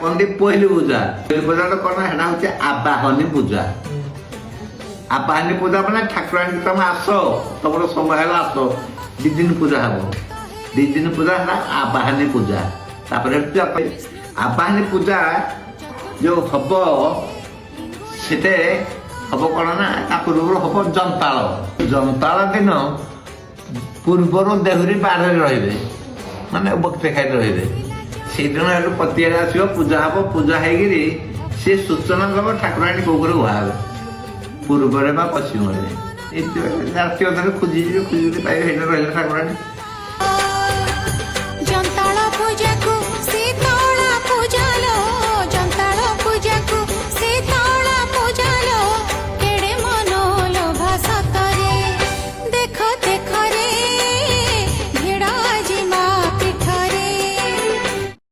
କହନ୍ତି ପହିଲି ପୂଜା। ପହିଲି ପୂଜାଟା କ'ଣ ହେଟା ହେଉଛି ଆବାହନୀ ପୂଜା। ଆବାହନୀ ପୂଜା ମାନେ ଠାକୁରାଣୀ ତମେ ଆସ, ତମର ସମୟ ହେଲା ଆସ, 2 ଦିନ ପୂଜା ହବ। 2 ଦିନ ପୂଜା ହେଲା ଆବାହନୀ ପୂଜା। ତାପରେ ଆବାହନୀ ପୂଜା ଯେଉଁ ହବ ସେତେ ହବ କ'ଣ ନା ତା ପୂର୍ବରୁ ହବ ଜନ୍ତାଳ। ଜନ୍ତାଳ ଦିନ ପୂର୍ବରୁ ଦେହୁରୀ ବାରରେ ରହିବେ, ମାନେ ଭକ୍ତି ଖାଇ ରହିବେ। ସେଇଦିନ ଏଠୁ ପତିଆରେ ଆସିବ, ପୂଜା ହବ। ପୂଜା ହେଇକିରି ସେ ସୂଚନା ଦେବ ଠାକୁରାଣୀ କୋଉ ଘରେ ଉହା ହେବେ, ପୂର୍ବରେ ବା ପଶ୍ଚିମରେ। ଏଇଥିପାଇଁ ରାତି ଅଧରେ ଖୋଜିଯିବେ, ଖୋଜିକି ପାଇବେ, ସେଇଟା ରହିଲେ ଠାକୁରାଣୀ।